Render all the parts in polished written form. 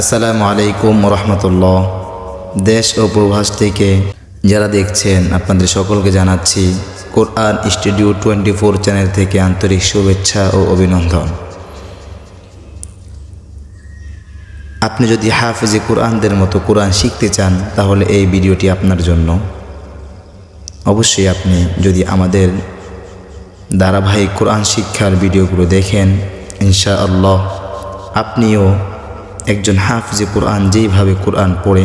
আসসালামু আলাইকুম রহমতুল্লাহ। দেশ ও প্রবাস থেকে যারা দেখছেন আপনাদের সকলকে জানাচ্ছি কোরআন স্টুডিও 24 চ্যানেল থেকে আন্তরিক শুভেচ্ছা ও অভিনন্দন। আপনি যদি হাফেজে কোরআনদের মতো কোরআন শিখতে চান তাহলে এই ভিডিওটি আপনার জন্য। অবশ্যই আপনি যদি আমাদের ধারাবাহিক কোরআন শিক্ষার ভিডিওগুলো দেখেন, ইনশাআল্লাহ আপনিও একজন হাফেজে কোরআন যেইভাবে কোরআন পড়ে,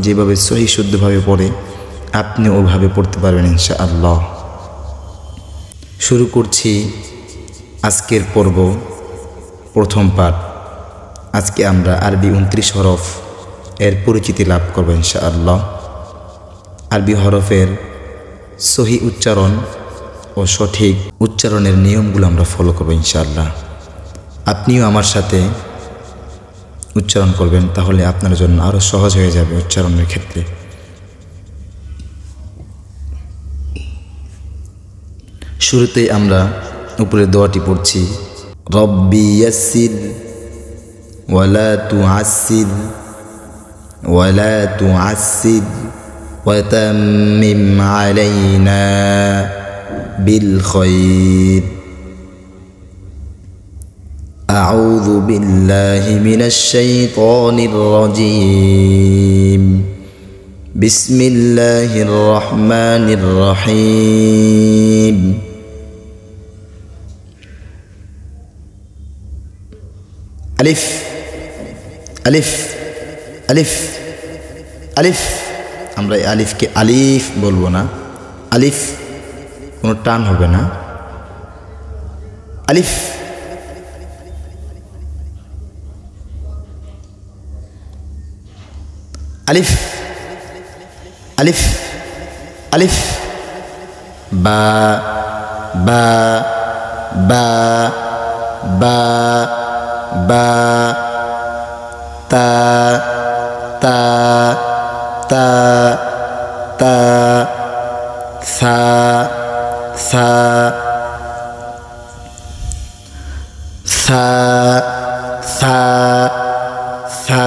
যেভাবে সহি শুদ্ধভাবে পড়ে, আপনি ওভাবে পড়তে পারবেন ইনশাআল্লাহ। শুরু করছি আজকের পর্ব, প্রথম পাঠ। আজকে আমরা আরবি 29 হরফ এর পরিচিতি লাভ করব ইনশাআল্লাহ। আরবি হরফের সহি উচ্চারণ ও সঠিক উচ্চারণের নিয়মগুলো আমরা ফলো করব ইনশাআল্লাহ। আপনিও আমার সাথে উচ্চারণ করবেন, তাহলে আপনার জন্য আরও সহজ হয়ে যাবে উচ্চারণের ক্ষেত্রে। শুরুতেই আমরা উপরে দোয়াটি পড়ছি, রব্বি ইয়াসসির ওয়ালা তুআসসির ওয়ালা তুআসসির ওয়া তাম্মিম আলাইনা বিল খায়র। أعوذ بالله من الشيطان الرجيم. بسم الله الرحمن الرحيم. ألف ألف ألف ألف আমরা এই আলিফকে আলিফ বলবো না, আলিফ কোনো টান হবে না। আলিফ আলিফ আলিফ আলিফ। বা বা বা বা বা। তা তা তা তা। সা সা সা সা সা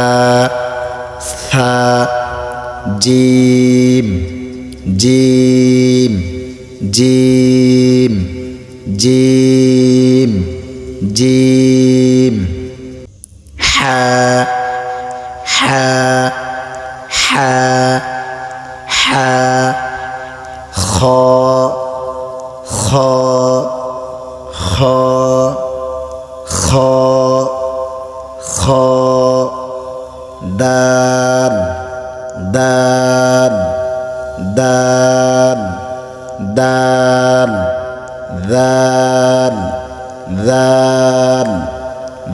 সা। জিম জিম জিম জিম জিম। হা হা হা হা। খ খ খ খ খ। দাল দাল দাল দাল। দাল দাল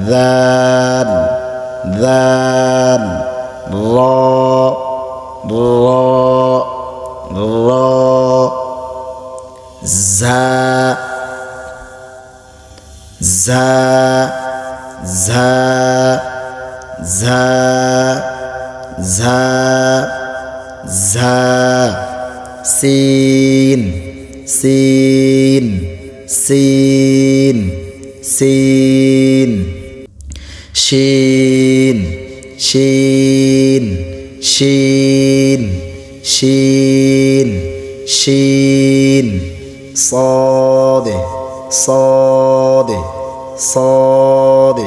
দাল দাল। র র র। ঝা ঝা ঝা ঝা ঝা ঝা। সিন সিন সিন সিন। শিন শিন শিন শিন শিন। صاد صاد صاد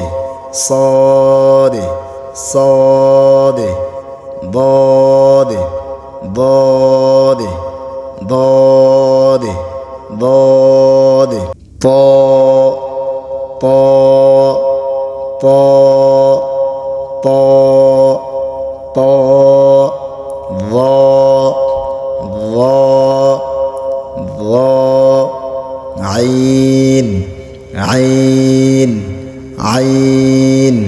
صاد صاد. ضاد ضاد ضاد ضاد. طاء طاء طاء طاء طاء. ظاء ظاء ظاء. عين عين عين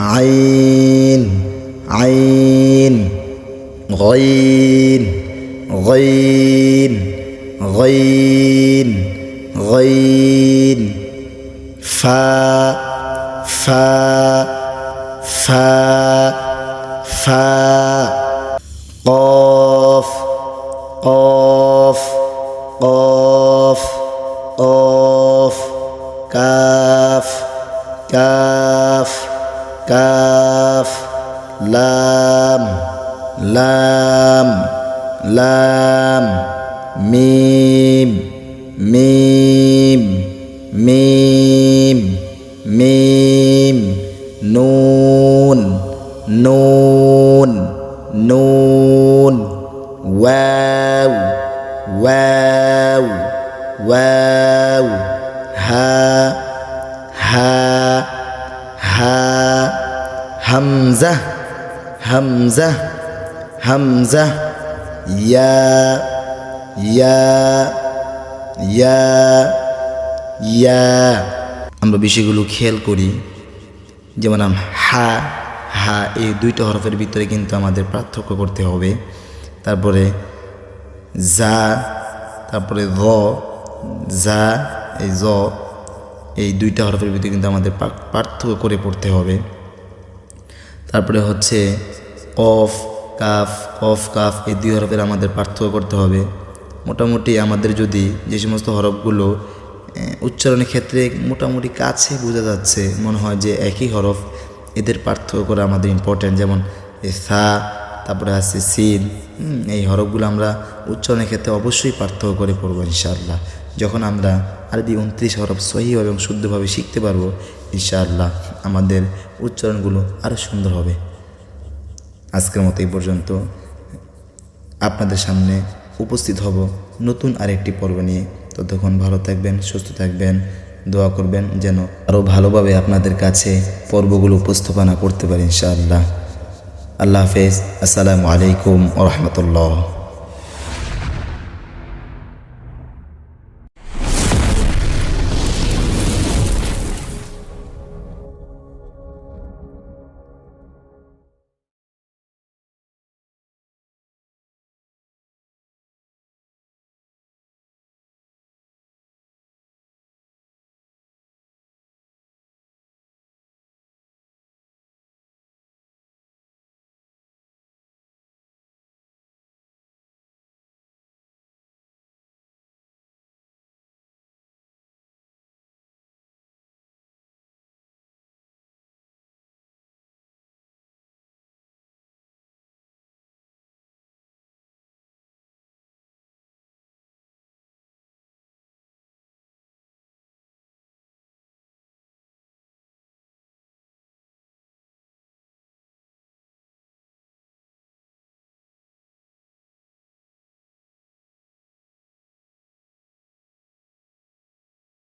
عين عين. غين غين غين غين. فاء فاء فاء فاء. قاف قاف قاف قاف. كاف كاف كاف লাম লাম লাম মিম মিম মিম মিম নুন নুন নুন ওয়াও ওয়াও ওয়াও হা হা হা হামজা হামজা হামজা ইয়া ইয়া ইয়া ইয়া আমরা বিষয়গুলো খেয়াল করি, যেমন হা হা এই দুইটা হরফের ভিতরে কিন্তু আমাদের পার্থক্য করতে হবে। তারপরে জা, তারপরে র জা, এই জ, এই দুইটা হরফের ভিতরে কিন্তু আমাদের পার্থক্য করে পড়তে হবে। তারপরে হচ্ছে কফ কাফ, কফ কাফ এই দুই হরফের আমাদের পার্থক্য করতে হবে। মোটামুটি আমাদের যদি যে সমস্ত হরফগুলো উচ্চারণের ক্ষেত্রে মোটামুটি কাছে বোঝা যাচ্ছে, মনে হয় যে একই হরফ, এদের পার্থক্য করা আমাদের ইম্পর্ট্যান্ট। যেমন সা, তারপরে আছে সিন, এই হরফগুলো আমরা উচ্চারণের ক্ষেত্রে অবশ্যই পার্থক্য করে পড়বো ইনশাআল্লাহ। যখন আমরা আরবি 29 হরফ সহিভাবে এবং শুদ্ধভাবে শিখতে পারবো ইনশাআল্লাহ, আমাদের উচ্চারণগুলো আরও সুন্দর হবে। আজকের মতো এই পর্যন্ত। আপনাদের সামনে উপস্থিত হব নতুন আরেকটি পর্ব নিয়ে। ততক্ষণ ভালো থাকবেন, সুস্থ থাকবেন, দোয়া করবেন যেন আরও ভালোভাবে আপনাদের কাছে পর্বগুলো উপস্থাপনা করতে পারি ইনশাআল্লাহ। আল্লাহ হাফেজ। আসসালামু আলাইকুম ওয়া রাহমাতুল্লাহ।